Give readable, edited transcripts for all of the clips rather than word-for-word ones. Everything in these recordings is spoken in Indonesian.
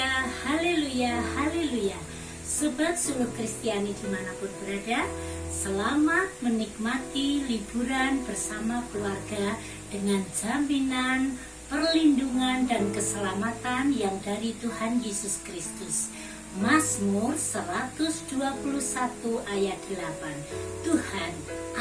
Haleluya, haleluya, haleluya. Sobat Suluh Kristiani dimanapun berada, selamat menikmati liburan bersama keluarga dengan jaminan, perlindungan dan keselamatan yang dari Tuhan Yesus Kristus. Mazmur 121 ayat 8. Tuhan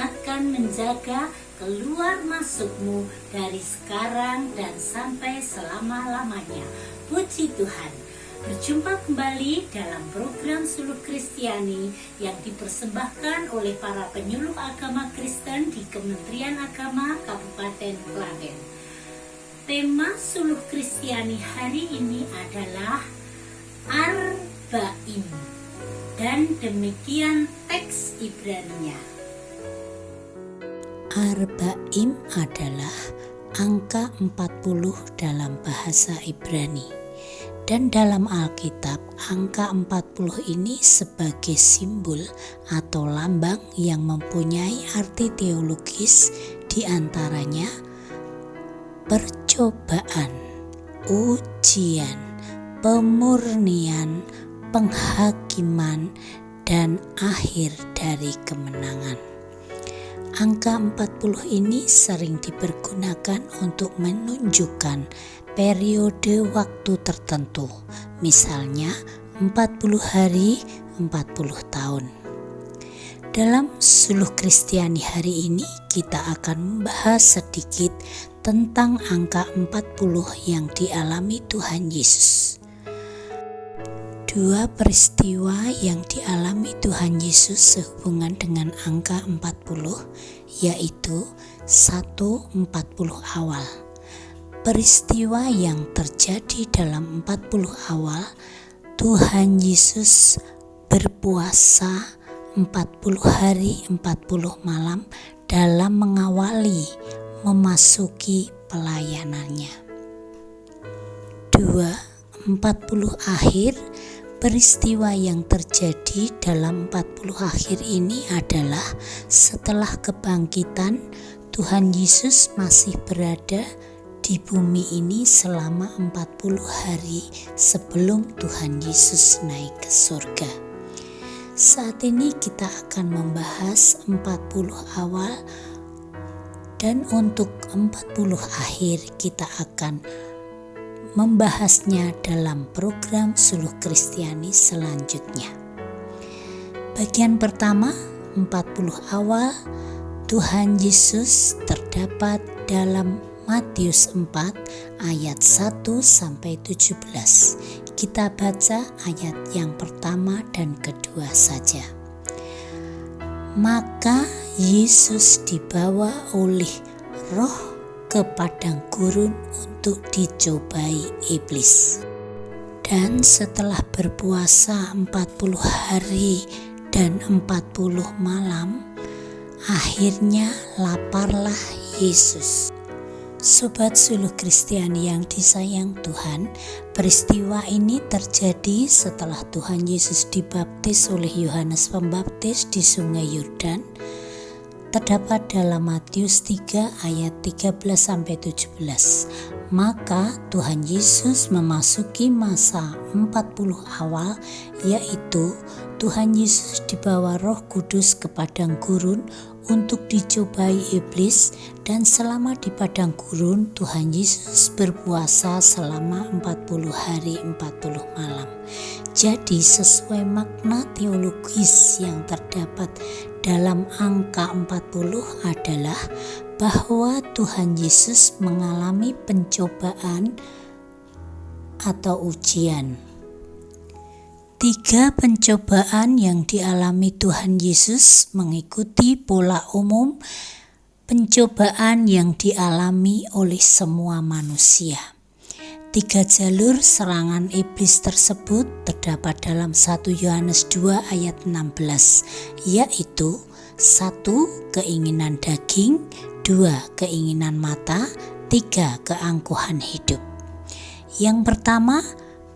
akan menjaga keluar masukmu dari sekarang dan sampai selama-lamanya. Puji Tuhan. Berjumpa kembali dalam program Suluh Kristiani yang dipersembahkan oleh para penyuluh agama Kristen di Kementerian Agama Kabupaten Klaten. Tema Suluh Kristiani hari ini adalah Arba'im. Dan demikian teks Ibrani-nya. Arba'im adalah angka 40 dalam bahasa Ibrani. Dan dalam Alkitab, angka 40 ini sebagai simbol atau lambang yang mempunyai arti teologis, diantaranya percobaan, ujian, pemurnian, penghakiman, dan akhir dari kemenangan. Angka 40 ini sering dipergunakan untuk menunjukkan periode waktu tertentu, misalnya 40 hari, 40 tahun. Dalam Suluh Kristiani hari ini kita akan membahas sedikit tentang angka 40 yang dialami Tuhan Yesus. Dua peristiwa yang dialami Tuhan Yesus sehubungan dengan angka 40, yaitu 1:40 awal. Peristiwa yang terjadi dalam 40 awal, Tuhan Yesus berpuasa 40 hari 40 malam dalam mengawali memasuki pelayanannya. 2:40 akhir. Peristiwa yang terjadi dalam 40 akhir ini adalah setelah kebangkitan, Tuhan Yesus masih berada di bumi ini selama 40 hari sebelum Tuhan Yesus naik ke surga. Saat ini kita akan membahas 40 awal, dan untuk 40 akhir kita akan membahasnya dalam program Suluh Kristiani selanjutnya. Bagian pertama, 40 awal Tuhan Yesus terdapat dalam Matius 4 ayat 1 sampai 17. Kita baca ayat yang pertama dan kedua saja. Maka Yesus dibawa oleh Roh ke padang gurun untuk dicobai iblis. Dan setelah berpuasa 40 hari dan 40 malam, akhirnya laparlah Yesus. Sobat Suluh Kristiani yang disayang Tuhan, peristiwa ini terjadi setelah Tuhan Yesus dibaptis oleh Yohanes Pembaptis di Sungai Yordan. Terdapat dalam Matius 3 ayat 13-17. Maka Tuhan Yesus memasuki masa 40 awal, yaitu Tuhan Yesus dibawa Roh Kudus ke padang gurun untuk dicobai iblis, dan selama di padang gurun Tuhan Yesus berpuasa selama 40 hari 40 malam. Jadi sesuai makna teologis yang terdapat dalam angka 40 adalah bahwa Tuhan Yesus mengalami pencobaan atau ujian. 3 pencobaan yang dialami Tuhan Yesus mengikuti pola umum pencobaan yang dialami oleh semua manusia. 3 jalur serangan iblis tersebut terdapat dalam 1 Yohanes 2 ayat 16, yaitu 1. Keinginan daging, 2. Keinginan mata, 3. Keangkuhan hidup. Yang pertama,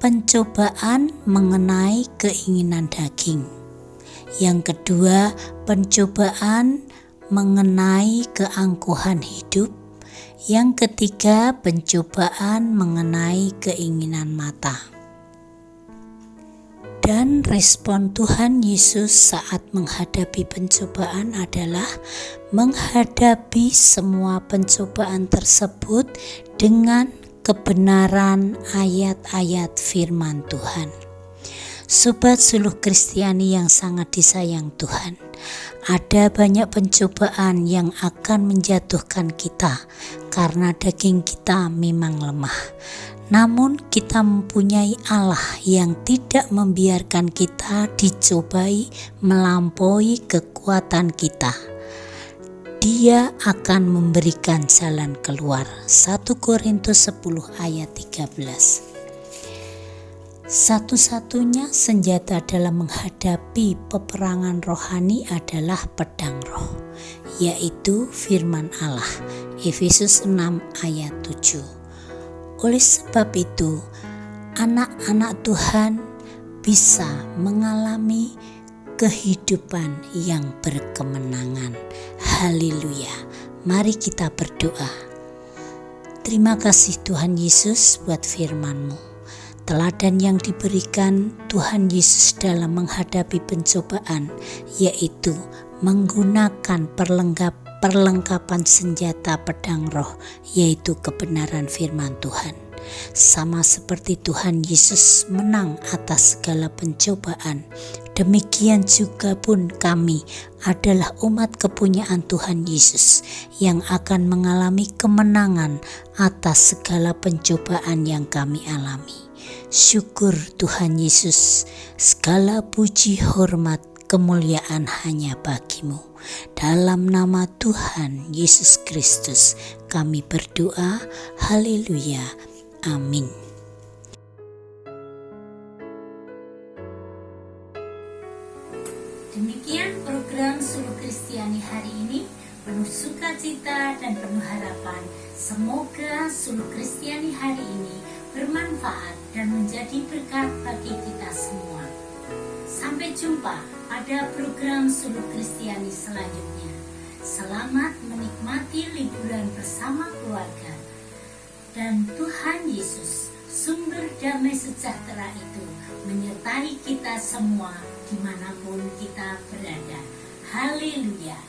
pencobaan mengenai keinginan daging. Yang kedua, pencobaan mengenai keangkuhan hidup. Yang ketiga, pencobaan mengenai keinginan mata. Dan respon Tuhan Yesus saat menghadapi pencobaan adalah menghadapi semua pencobaan tersebut dengan kebenaran ayat-ayat firman Tuhan. Sobat Suluh Kristiani yang sangat disayang Tuhan, ada banyak pencobaan yang akan menjatuhkan kita karena daging kita memang lemah. Namun kita mempunyai Allah yang tidak membiarkan kita dicobai melampaui kekuatan kita. Dia akan memberikan jalan keluar. 1 Korintus 10 ayat 13. Satu-satunya senjata dalam menghadapi peperangan rohani adalah pedang roh, yaitu firman Allah. Efesus 6 ayat 7. Oleh sebab itu, anak-anak Tuhan bisa mengalami kehidupan yang berkemenangan. Haleluya. Mari kita berdoa. Terima kasih Tuhan Yesus buat firman-Mu. Teladan yang diberikan Tuhan Yesus dalam menghadapi pencobaan, yaitu menggunakan perlengkapan senjata pedang roh, yaitu kebenaran firman Tuhan. Sama seperti Tuhan Yesus menang atas segala pencobaan, demikian juga pun kami adalah umat kepunyaan Tuhan Yesus yang akan mengalami kemenangan atas segala pencobaan yang kami alami. Syukur Tuhan Yesus, segala puji, hormat, kemuliaan hanya bagi-Mu. Dalam nama Tuhan Yesus Kristus kami berdoa. Haleluya. Amin. Demikian program Suluh Kristiani hari ini, penuh sukacita dan penuh harapan. Semoga Suluh Kristiani hari ini bermanfaat dan menjadi berkat bagi kita semua. Sampai jumpa pada program Suluh Kristiani selanjutnya. Selamat menikmati liburan bersama keluarga. Dan Tuhan Yesus, sumber damai sejahtera itu, menyertai kita semua dimanapun kita berada. Haleluya.